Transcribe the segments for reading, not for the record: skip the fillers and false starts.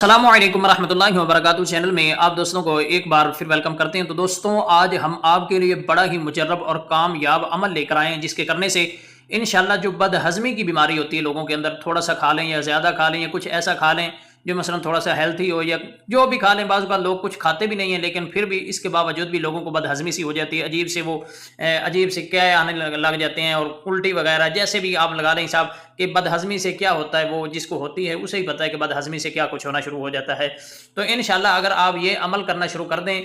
السلام علیکم ورحمۃ اللہ وبرکاتہ چینل میں آپ دوستوں کو ایک بار پھر ویلکم کرتے ہیں۔ تو دوستوں آج ہم آپ کے لیے بڑا ہی مجرب اور کامیاب عمل لے کر آئے ہیں، جس کے کرنے سے انشاءاللہ جو بد ہضمی کی بیماری ہوتی ہے لوگوں کے اندر، تھوڑا سا کھا لیں یا زیادہ کھا لیں یا کچھ ایسا کھا لیں جو مثلا تھوڑا سا ہیلتھی ہو، یا جو بھی کھا لیں، بعض اوقات لوگ کچھ کھاتے بھی نہیں ہیں لیکن پھر بھی اس کے باوجود بھی لوگوں کو بد ہضمی سی ہو جاتی ہے، عجیب سے کیا آنے لگ جاتے ہیں، اور الٹی وغیرہ جیسے بھی آپ لگا لیں حساب کہ بد ہضمی سے کیا ہوتا ہے، وہ جس کو ہوتی ہے اسے ہی پتہ ہے کہ بد ہضمی سے کیا کچھ ہونا شروع ہو جاتا ہے۔ تو انشاءاللہ اگر آپ یہ عمل کرنا شروع کر دیں،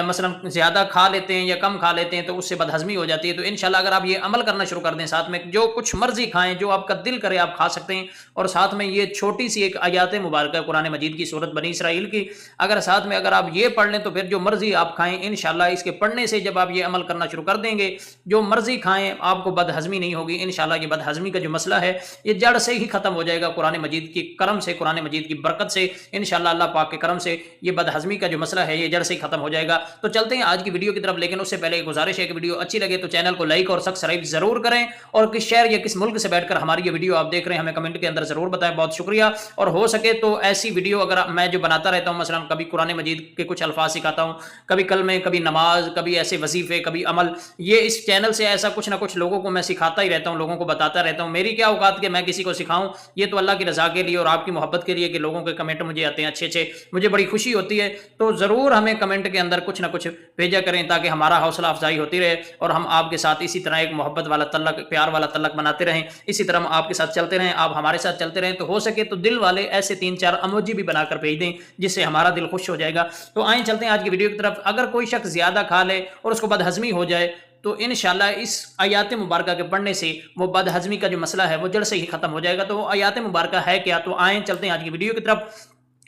مثلا زیادہ کھا لیتے ہیں یا کم کھا لیتے ہیں تو اس سے بد ہضمی ہو جاتی ہے، تو انشاءاللہ اگر آپ یہ عمل کرنا شروع کر دیں، ساتھ میں جو کچھ مرضی کھائیں، جو آپ کا دل کرے آپ کھا سکتے ہیں، اور ساتھ میں یہ چھوٹی سی ایک آیات مبارکہ قرآن مجید کی سورت بنی اسرائیل کی اگر آپ یہ پڑھ لیں تو پھر جو مرضی آپ کھائیں انشاءاللہ اس کے پڑھنے سے جب آپ یہ عمل کرنا شروع کر دیں گے، جو مرضی کھائیں آپ کو بد ہضمی نہیں ہوگی انشاءاللہ۔ یہ بد ہضمی کا جو مسئلہ ہے یہ جڑ سے ہی ختم ہو جائے گا قرآن مجید کی کرم سے، قرآن مجید کی برکت سے انشاءاللہ، اللہ پاک کے کرم سے یہ بد ہضمی کا جو مسئلہ ہے یہ جڑ سے ہی ختم ہو جائے گا۔ تو چلتے ہیں آج کی ویڈیو کی طرف، لیکن اس سے پہلے ایک گزارش ہے کہ ویڈیو اچھی لگے تو چینل کو لائک اور سبسکرائب ضرور کریں، اور کس شہر یا کس ملک سے بیٹھ کر ہماری یہ ویڈیو آپ دیکھ رہے ہیں ہمیں کمنٹ کے اندر ضرور بتائیں، بہت شکریہ۔ اور ہو سکے تو ایسی ویڈیو اگر میں جو بناتا رہتا ہوں، مثلا کبھی قرآن مجید کے کچھ الفاظ سکھاتا ہوں، کبھی کلمے، کبھی نماز، کبھی ایسے وظیفے، کبھی عمل، یہ اس چینل سے ایسا کچھ نہ کچھ لوگوں کو میں سکھاتا ہی رہتا ہوں، لوگوں کو بتاتا رہتا ہوں۔ میری کیا اوقات کہ میں کسی کو سکھاؤں، یہ تو اللہ کی رضا کے لیے اور آپ کی محبت کے لیے کہ لوگوں کے کمنٹ مجھے آتے ہیں اچھے، مجھے بڑی خوشی ہوتی ہے۔ تو ضرور ہمیں کمنٹ کے اندر کچھ نہ کچھ بھیجا کریں تاکہ ہمارا حوصلہ افزائی ہوتی رہے، اور ہم آپ کے ساتھ اسی طرح ایک محبت والا تعلق، پیار والا تعلق بناتے رہیں، اسی طرح ہم آپ کے ساتھ چلتے رہیں، آپ ہمارے ساتھ چلتے رہیں۔ تو ہو سکے تو دل والے ایسے 3-4 اموجی بھی بنا کر بھیج دیں جس سے ہمارا دل خوش ہو جائے گا۔ تو آئیں چلتے ہیں آج کی ویڈیو کی طرف۔ اگر کوئی شخص زیادہ کھا لے اور اس کو بد ہضمی ہو جائے تو انشاءاللہ اس آیات مبارکہ کے پڑھنے سے وہ بد ہضمی کا جو مسئلہ ہے وہ جڑ سے ہی ختم ہو جائے گا۔ تو وہ آیات مبارکہ ہے کیا؟ تو آئیں چلتے ہیں آج کی ویڈیو کی طرف۔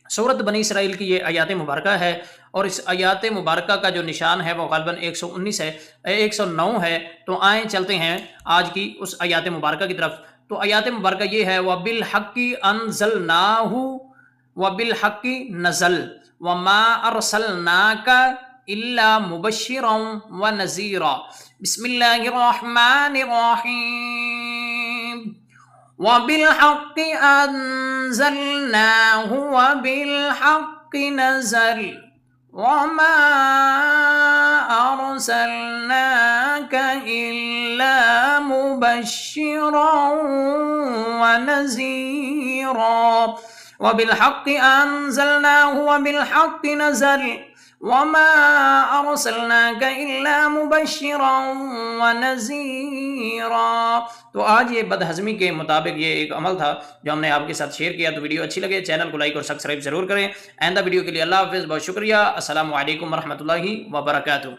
سورت بنی اسرائیل کی یہ آیات مبارکہ ہے، اور اس آیات مبارکہ کا جو نشان ہے وہ غالباً 119 ہے، 109 ہے۔ تو آئیں چلتے ہیں آج کی اس آیات مبارکہ کی طرف۔ تو آیات مبارکہ یہ ہے وَبِالْحَقِّ أَنزَلْنَاهُ وَبِالْحَقِّ نَزَلَ وَمَا أَرْسَلْنَاكَ إِلَّا مُبَشِّرًا وَنَذِيرًا۔ بسم اللہ الرحمن الرحیم۔ وَبِالْحَقِّ أَنزَلْنَاهُ وَبِالْحَقِّ نَزَلَ وَمَا أَرْسَلْنَاكَ إِلَّا مُبَشِّرًا وَنَذِيرًا۔ وَبِالْحَقِّ أَنزَلْنَاهُ وَبِالْحَقِّ نَزَلَ وَمَا أَرْسَلْنَاكَ إِلَّا مُبَشِّرًا وَنَذِيرًا۔ تو آج یہ بد ہضمی کے مطابق یہ ایک عمل تھا جو ہم نے آپ کے ساتھ شیئر کیا۔ تو ویڈیو اچھی لگے چینل کو لائک اور سبسکرائب ضرور کریں۔ آئندہ ویڈیو کے لیے اللہ حافظ، بہت شکریہ۔ السلام علیکم ورحمۃ اللہ وبرکاتہ۔